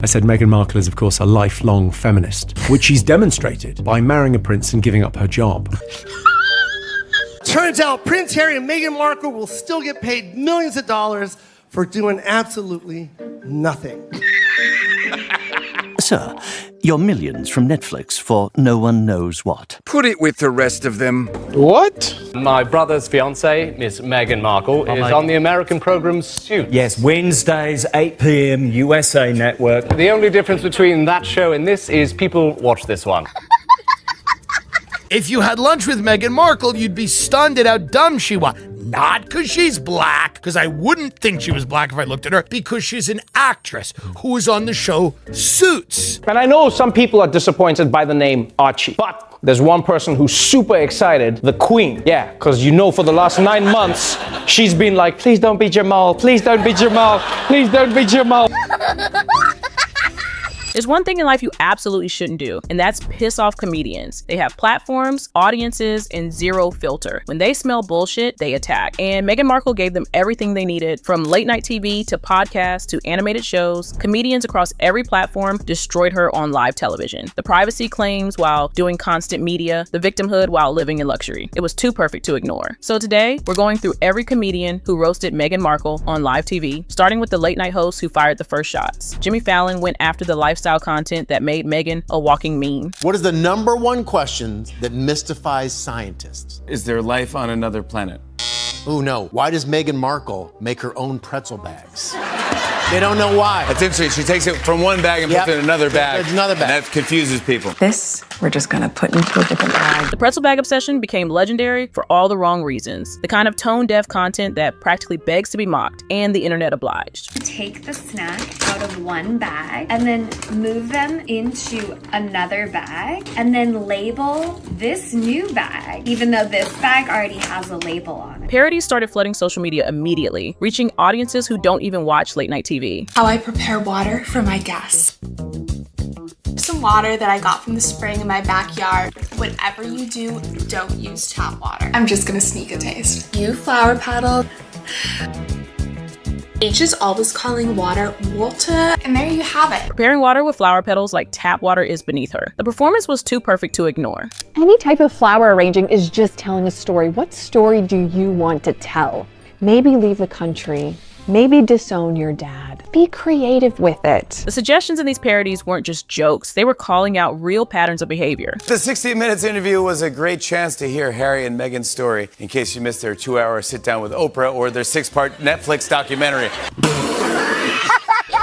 I said Meghan Markle is, of course, a lifelong feminist, which she's demonstrated by marrying a prince and giving up her job. Turns out Prince Harry and Meghan Markle will still get paid millions of dollars for doing absolutely nothing. Sir, your millions from Netflix for no one knows what. Put it with the rest of them. What? My brother's fiancée, Miss Meghan Markle, is on the American program Suits. Yes, Wednesdays, 8 p.m, USA Network. The only difference between that show and this is people watch this one. If you had lunch with Meghan Markle, you'd be stunned at how dumb she was. Not because she's black, because I wouldn't think she was black if I looked at her, because she's an actress who was on the show Suits. And I know some people are disappointed by the name Archie, but there's one person who's super excited, the Queen. Yeah, because you know for the last 9 months, she's been like, please don't be Jamal, please don't be Jamal, please don't be Jamal. There's one thing in life you absolutely shouldn't do, and that's piss off comedians. They have platforms, audiences, and zero filter. When they smell bullshit, they attack. And Meghan Markle gave them everything they needed, from late night TV to podcasts to animated shows. Comedians across every platform destroyed her on live television. The privacy claims while doing constant media, the victimhood while living in luxury. It was too perfect to ignore. So today, we're going through every comedian who roasted Meghan Markle on live TV, starting with the late night host who fired the first shots. Jimmy Fallon went after the lifestyle content that made Meghan a walking meme. What is the #1 question that mystifies scientists? Is there life on another planet? Oh no. Why does Meghan Markle make her own pretzel bags? They don't know why. That's interesting. She takes it from one bag and puts it in another bag. Another bag. And that confuses people. This, we're just gonna put into a different bag. The pretzel bag obsession became legendary for all the wrong reasons. The kind of tone-deaf content that practically begs to be mocked, and the internet obliged. Take the snack out of one bag and then move them into another bag and then label this new bag, even though this bag already has a label on it. Parodies started flooding social media immediately, reaching audiences who don't even watch late night TV. How I prepare water for my guests. Some water that I got from the spring in my backyard. Whatever you do, don't use tap water. I'm just gonna sneak a taste. You flower petal. H is always calling water water, and there you have it. Preparing water with flower petals like tap water is beneath her. The performance was too perfect to ignore. Any type of flower arranging is just telling a story. What story do you want to tell? Maybe leave the country. Maybe disown your dad. Be creative with it. The suggestions in these parodies weren't just jokes. They were calling out real patterns of behavior. The 60 Minutes interview was a great chance to hear Harry and Meghan's story, in case you missed their 2-hour sit-down with Oprah or their 6-part Netflix documentary.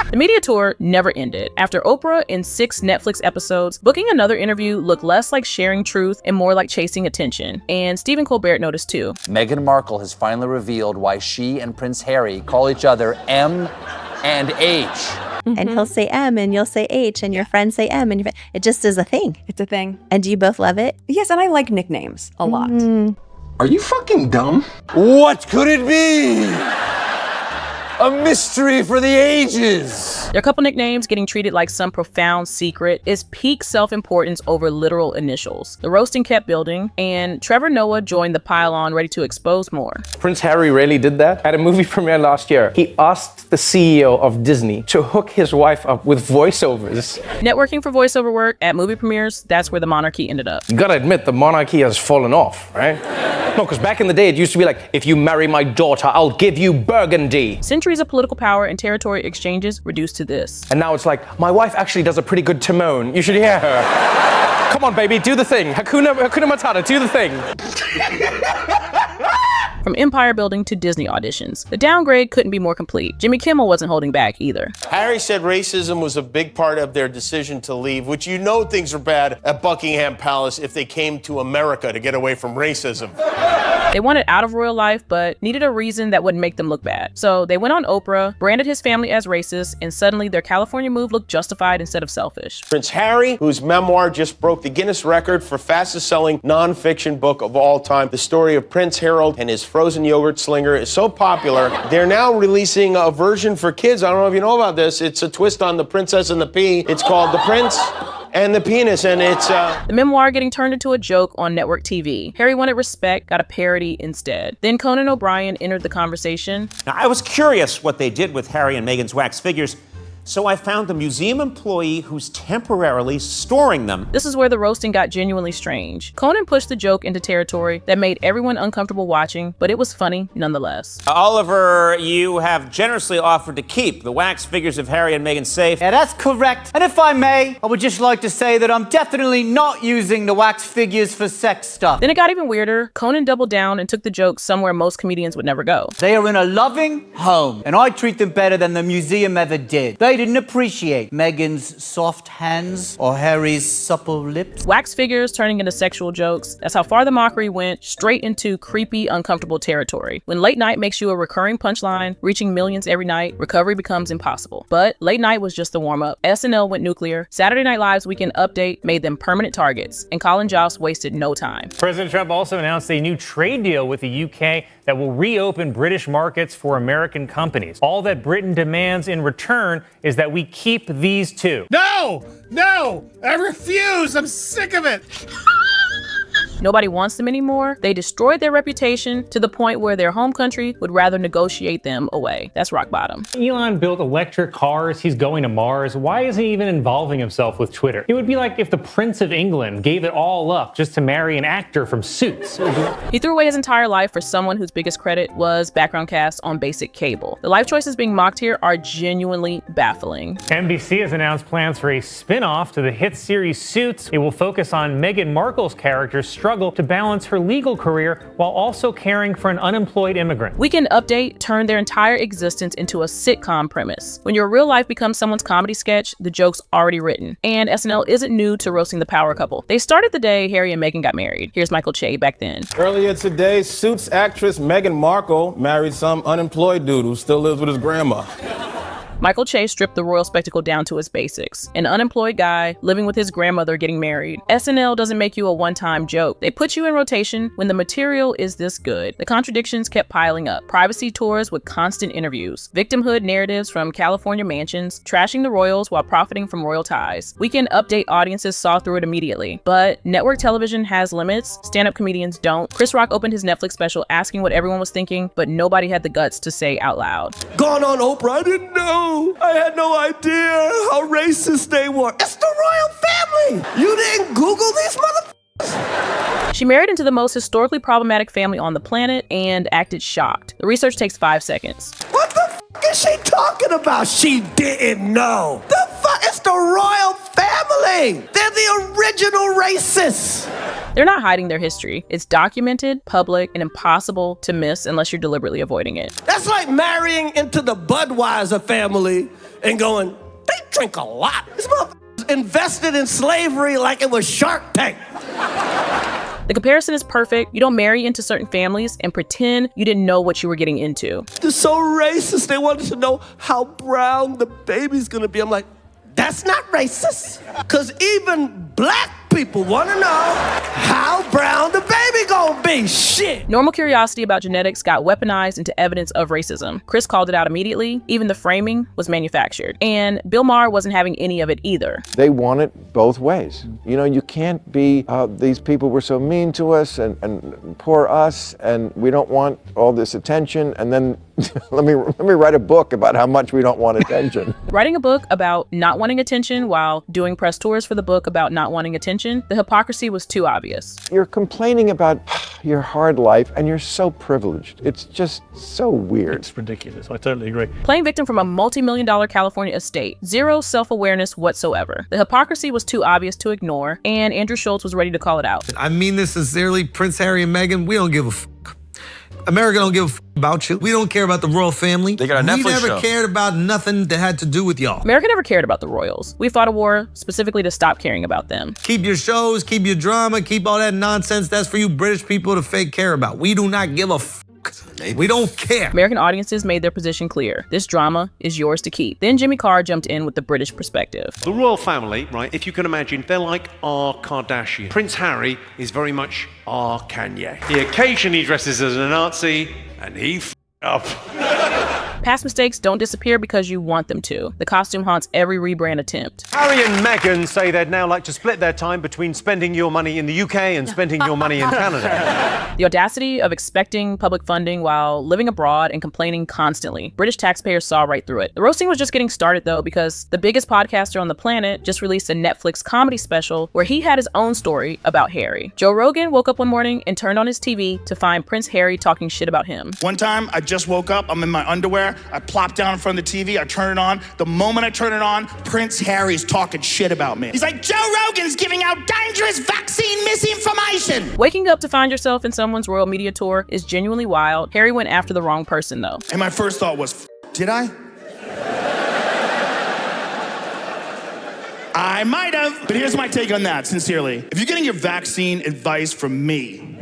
The media tour never ended. After Oprah and 6 Netflix episodes, booking another interview looked less like sharing truth and more like chasing attention. And Stephen Colbert noticed too. Meghan Markle has finally revealed why she and Prince Harry call each other M and H. And he'll say M and you'll say H and your friends say M and it just is a thing. It's a thing. And do you both love it? Yes, and I like nicknames a lot. Are you fucking dumb? What could it be? A mystery for the ages. Their couple nicknames getting treated like some profound secret is peak self-importance over literal initials. The roasting kept building, and Trevor Noah joined the pile-on ready to expose more. Prince Harry really did that. At a movie premiere last year, he asked the CEO of Disney to hook his wife up with voiceovers. Networking for voiceover work at movie premieres, that's where the monarchy ended up. You gotta admit, the monarchy has fallen off, right? No, because back in the day, it used to be like, if you marry my daughter, I'll give you Burgundy. Centuries of political power and territory exchanges reduced to this. And now it's like, my wife actually does a pretty good Timon. You should hear her. Come on, baby, do the thing. Hakuna Matata, do the thing. From empire building to Disney auditions, the downgrade couldn't be more complete. Jimmy Kimmel wasn't holding back either. Harry said racism was a big part of their decision to leave, which you know things are bad at Buckingham Palace if they came to America to get away from racism. They wanted out of royal life, but needed a reason that wouldn't make them look bad. So they went on Oprah, branded his family as racist, and suddenly their California move looked justified instead of selfish. Prince Harry, whose memoir just broke the Guinness record for fastest selling nonfiction book of all time, the story of Prince Harold and his frozen yogurt slinger, is so popular, they're now releasing a version for kids. I don't know if you know about this. It's a twist on The Princess and the Pea. It's called The Prince and the Penis, and it's the memoir getting turned into a joke on network TV. Harry wanted respect, got a parody instead. Then Conan O'Brien entered the conversation. Now, I was curious what they did with Harry and Meghan's wax figures, So I found a museum employee who's temporarily storing them. This is where the roasting got genuinely strange. Conan pushed the joke into territory that made everyone uncomfortable watching, but it was funny nonetheless. Oliver, you have generously offered to keep the wax figures of Harry and Meghan safe. Yeah, that's correct. And if I may, I would just like to say that I'm definitely not using the wax figures for sex stuff. Then it got even weirder. Conan doubled down and took the joke somewhere most comedians would never go. They are in a loving home, and I treat them better than the museum ever did. They didn't appreciate Meghan's soft hands or Harry's supple lips. Wax figures turning into sexual jokes. That's how far the mockery went, straight into creepy, uncomfortable territory. When late night makes you a recurring punchline, reaching millions every night, recovery becomes impossible. But late night was just the warm-up. SNL went nuclear. Saturday Night Live's Weekend Update made them permanent targets, and Colin Jost wasted no time. President Trump also announced a new trade deal with the UK that will reopen British markets for American companies. All that Britain demands in return is that we keep these two. No! No! I refuse! I'm sick of it! Nobody wants them anymore. They destroyed their reputation to the point where their home country would rather negotiate them away. That's rock bottom. Elon built electric cars. He's going to Mars. Why isn't he even involving himself with Twitter? It would be like if the Prince of England gave it all up just to marry an actor from Suits. He threw away his entire life for someone whose biggest credit was background cast on basic cable. The life choices being mocked here are genuinely baffling. NBC has announced plans for a spin-off to the hit series Suits. It will focus on Meghan Markle's character's struggle to balance her legal career while also caring for an unemployed immigrant. Weekend Update turned their entire existence into a sitcom premise. When your real life becomes someone's comedy sketch, the joke's already written. And SNL isn't new to roasting the power couple. They started the day Harry and Meghan got married. Here's Michael Che back then. Earlier today, Suits actress Meghan Markle married some unemployed dude who still lives with his grandma. Michael Che stripped the royal spectacle down to its basics. An unemployed guy living with his grandmother getting married. SNL doesn't make you a one-time joke. They put you in rotation when the material is this good. The contradictions kept piling up. Privacy tours with constant interviews. Victimhood narratives from California mansions. Trashing the royals while profiting from royal ties. Weekend Update audiences saw through it immediately. But network television has limits. Stand-up comedians don't. Chris Rock opened his Netflix special asking what everyone was thinking, but nobody had the guts to say out loud. Gone on Oprah, I didn't know. I had no idea how racist they were. It's the royal family. You didn't Google these motherfuckers? She married into the most historically problematic family on the planet and acted shocked. The research takes 5 seconds. What the fuck is she talking about? She didn't know. The fuck? It's the royal family. They're the original racists. They're not hiding their history. It's documented, public, and impossible to miss unless you're deliberately avoiding it. That's like marrying into the Budweiser family and going, they drink a lot. This motherfucker invested in slavery like it was Shark Tank. The comparison is perfect. You don't marry into certain families and pretend you didn't know what you were getting into. They're so racist. They wanted to know how brown the baby's gonna be. I'm like, that's not racist. Because even black people want to know how brown the baby gonna be. Shit. Normal curiosity about genetics got weaponized into evidence of racism. Chris called it out immediately. Even the framing was manufactured. And Bill Maher wasn't having any of it either. They want it both ways. You know, you can't be, these people were so mean to us and poor us, and we don't want all this attention, and then let me write a book about how much we don't want attention. Writing a book about not wanting attention while doing press tours for the book about not wanting attention, the hypocrisy was too obvious. You're complaining about your hard life and you're so privileged. It's just so weird. It's ridiculous. I totally agree. Playing victim from a multi-million-dollar California estate. Zero self-awareness whatsoever. The hypocrisy was too obvious to ignore, and Andrew Schultz was ready to call it out. I mean this sincerely, Prince Harry and Meghan, we don't give a fuck. America don't give a fuck about you. We don't care about the royal family. They got a Netflix show. We never cared about nothing that had to do with y'all. America never cared about the royals. We fought a war specifically to stop caring about them. Keep your shows, keep your drama, keep all that nonsense. That's for you British people to fake care about. We do not give a fuck. We don't care. American audiences made their position clear. This drama is yours to keep. Then Jimmy Carr jumped in with the British perspective. The royal family, right, if you can imagine, they're like our Kardashian. Prince Harry is very much our Kanye. He occasionally dresses as a Nazi, and he f***ed up. Past mistakes don't disappear because you want them to. The costume haunts every rebrand attempt. Harry and Meghan say they'd now like to split their time between spending your money in the UK and spending your money in Canada. The audacity of expecting public funding while living abroad and complaining constantly. British taxpayers saw right through it. The roasting was just getting started though, because the biggest podcaster on the planet just released a Netflix comedy special where he had his own story about Harry. Joe Rogan woke up one morning and turned on his TV to find Prince Harry talking shit about him. One time, I just woke up, I'm in my underwear, I plop down in front of the TV, I turn it on. The moment I turn it on, Prince Harry's talking shit about me. He's like, Joe Rogan's giving out dangerous vaccine misinformation. Waking up to find yourself in someone's royal media tour is genuinely wild. Harry went after the wrong person though. And my first thought was, did I? I might have, but here's my take on that, sincerely. If you're getting your vaccine advice from me,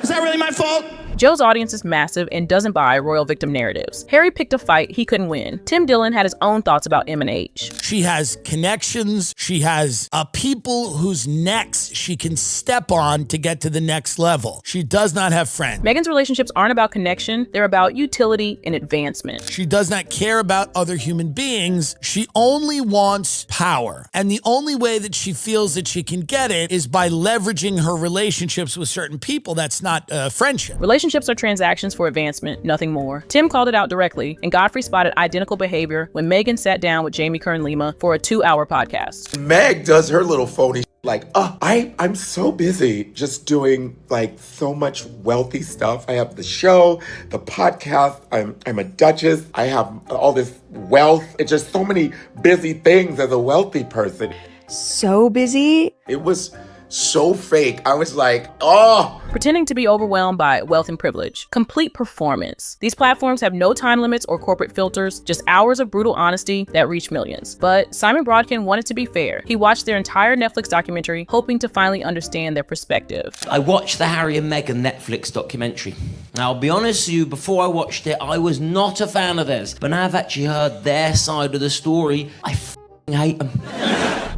is that really my fault? Joe's audience is massive and doesn't buy royal victim narratives. Harry picked a fight he couldn't win. Tim Dillon had his own thoughts about M&H. She has connections. She has people whose necks she can step on to get to the next level. She does not have friends. Meghan's relationships aren't about connection. They're about utility and advancement. She does not care about other human beings. She only wants power. And the only way that she feels that she can get it is by leveraging her relationships with certain people. That's not friendship. Relationships are transactions for advancement, nothing more. Tim called it out directly, and Godfrey spotted identical behavior when Meghan sat down with Jamie Kern-Lima for a 2-hour podcast. Meg does her little phony like, I'm so busy just doing like so much wealthy stuff. I have the show, the podcast, I'm a duchess, I have all this wealth. It's just so many busy things as a wealthy person. So busy? It was so fake. I was like, Pretending to be overwhelmed by wealth and privilege. Complete performance. These platforms have no time limits or corporate filters, just hours of brutal honesty that reach millions. But Simon Brodkin wanted to be fair. He watched their entire Netflix documentary, hoping to finally understand their perspective. I watched the Harry and Meghan Netflix documentary. Now, I'll be honest with you, before I watched it, I was not a fan of theirs. But now I've actually heard their side of the story, I hate them.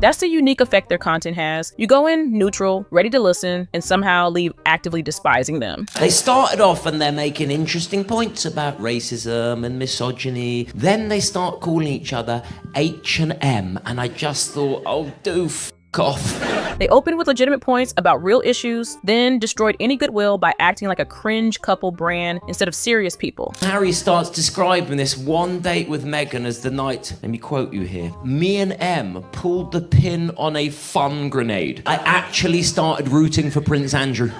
That's the unique effect their content has. You go in neutral, ready to listen, and somehow leave actively despising them. They started off and they're making interesting points about racism and misogyny. Then they start calling each other H and M, and I just thought, oh, do f*** off. They opened with legitimate points about real issues, then destroyed any goodwill by acting like a cringe couple brand instead of serious people. Harry starts describing this one date with Meghan as the night, let me quote you here, me and M pulled the pin on a fun grenade. I actually started rooting for Prince Andrew.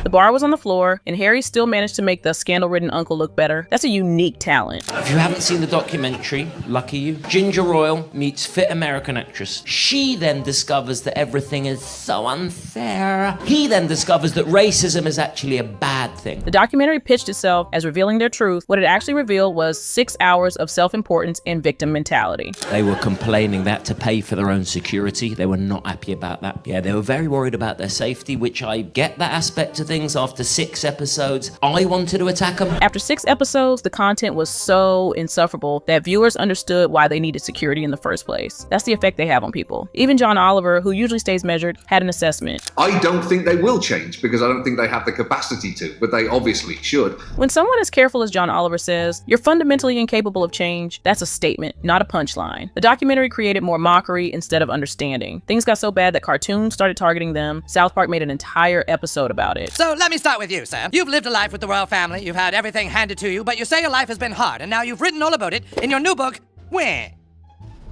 The bar was on the floor, and Harry still managed to make the scandal-ridden uncle look better. That's a unique talent. If you haven't seen the documentary, lucky you. Ginger Royal meets fit American actress. She then discovers that everything is so unfair. He then discovers that racism is actually a bad thing. The documentary pitched itself as revealing their truth. What it actually revealed was 6 hours of self-importance and victim mentality. They were complaining that to pay for their own security. They were not happy about that. Yeah, they were very worried about their safety, which I get that aspect of things. After 6 episodes, I wanted to attack them. After 6 episodes, the content was so insufferable that viewers understood why they needed security in the first place. That's the effect they have on people. Even John Oliver, who usually stays measured, had an assessment. I don't think they will change because I don't think they have the capacity to, but they obviously should. When someone as careful as John Oliver says, you're fundamentally incapable of change, that's a statement, not a punchline. The documentary created more mockery instead of understanding. Things got so bad that cartoons started targeting them. South Park made an entire episode about it. So let me start with you, sir. You've lived a life with the royal family, you've had everything handed to you, but you say your life has been hard, and now you've written all about it in your new book, Where?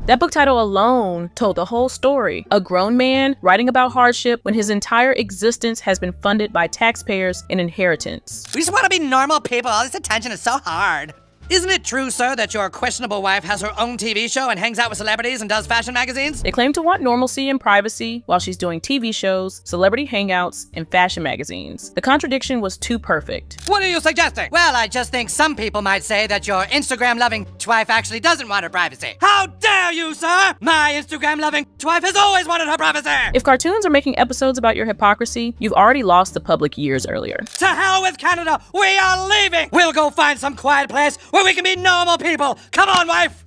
That book title alone told the whole story. A grown man writing about hardship when his entire existence has been funded by taxpayers and inheritance. We just want to be normal people. All this attention is so hard. Isn't it true, sir, that your questionable wife has her own TV show and hangs out with celebrities and does fashion magazines? They claim to want normalcy and privacy while she's doing TV shows, celebrity hangouts, and fashion magazines. The contradiction was too perfect. What are you suggesting? Well, I just think some people might say that your Instagram-loving wife actually doesn't want her privacy. How dare you, sir? My Instagram-loving wife has always wanted her privacy! If cartoons are making episodes about your hypocrisy, you've already lost the public years earlier. To hell with Canada! We are leaving! We'll go find some quiet place where we can be normal people! Come on, wife!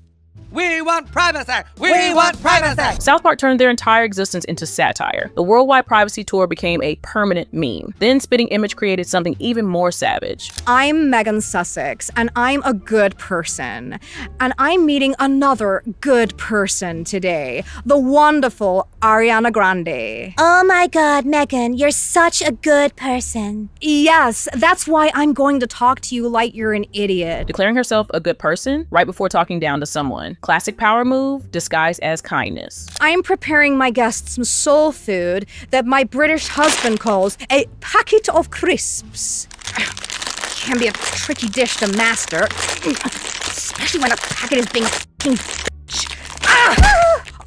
We want privacy. We want privacy. South Park turned their entire existence into satire. The worldwide privacy tour became a permanent meme. Then Spitting Image created something even more savage. I'm Megan Sussex, and I'm a good person. And I'm meeting another good person today, the wonderful Ariana Grande. Oh my God, Megan, you're such a good person. Yes, that's why I'm going to talk to you like you're an idiot. Declaring herself a good person right before talking down to someone. Classic power move disguised as kindness. I'm preparing my guests some soul food that my British husband calls a packet of crisps. Can be a tricky dish to master, especially when a packet is being f***ing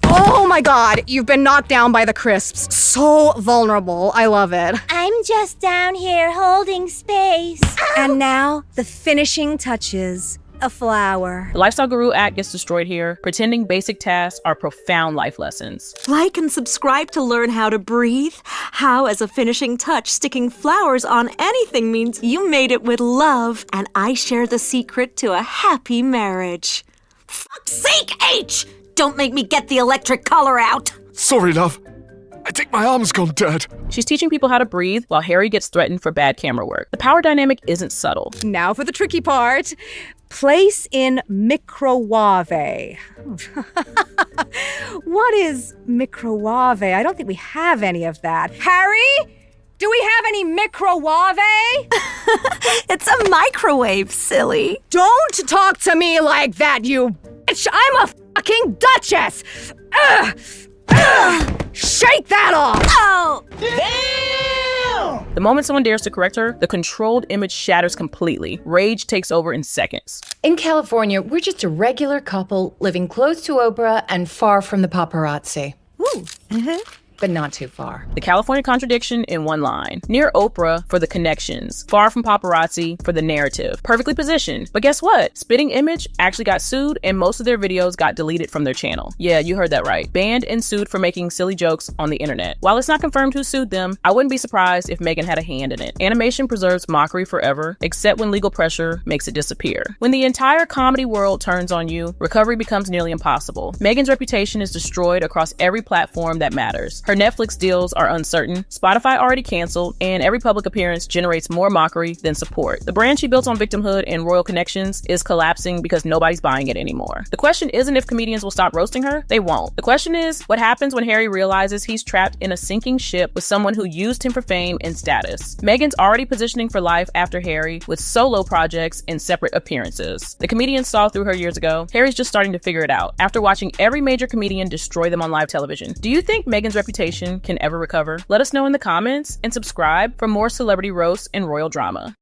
Oh my God, you've been knocked down by the crisps. So vulnerable, I love it. I'm just down here holding space. And now, the finishing touches. A flower. The Lifestyle Guru act gets destroyed here. Pretending basic tasks are profound life lessons. Like and subscribe to learn how to breathe. How, as a finishing touch, sticking flowers on anything means you made it with love. And I share the secret to a happy marriage. Fuck's sake, H! Don't make me get the electric collar out. Sorry, love. I think my arm's gone dead. She's teaching people how to breathe while Harry gets threatened for bad camera work. The power dynamic isn't subtle. Now for the tricky part. Place in microwave. What is microwave? I don't think we have any of that. Harry? Do we have any microwave? It's a microwave, silly. Don't talk to me like that, you bitch! I'm a fucking duchess! Shake that off! Oh! Damn! The moment someone dares to correct her, the controlled image shatters completely. Rage takes over in seconds. In California, we're just a regular couple living close to Oprah and far from the paparazzi. Ooh. But not too far. The California contradiction in one line. Near Oprah for the connections. Far from paparazzi for the narrative. Perfectly positioned. But guess what? Spitting Image actually got sued and most of their videos got deleted from their channel. Yeah, you heard that right. Banned and sued for making silly jokes on the internet. While it's not confirmed who sued them, I wouldn't be surprised if Meghan had a hand in it. Animation preserves mockery forever, except when legal pressure makes it disappear. When the entire comedy world turns on you, recovery becomes nearly impossible. Meghan's reputation is destroyed across every platform that matters. Her Netflix deals are uncertain, Spotify already canceled, and every public appearance generates more mockery than support. The brand she built on victimhood and royal connections is collapsing because nobody's buying it anymore. The question isn't if comedians will stop roasting her, they won't. The question is, what happens when Harry realizes he's trapped in a sinking ship with someone who used him for fame and status? Meghan's already positioning for life after Harry with solo projects and separate appearances. The comedians saw through her years ago. Harry's just starting to figure it out after watching every major comedian destroy them on live television. Do you think Meghan's reputation can ever recover? Let us know in the comments and subscribe for more celebrity roasts and royal drama.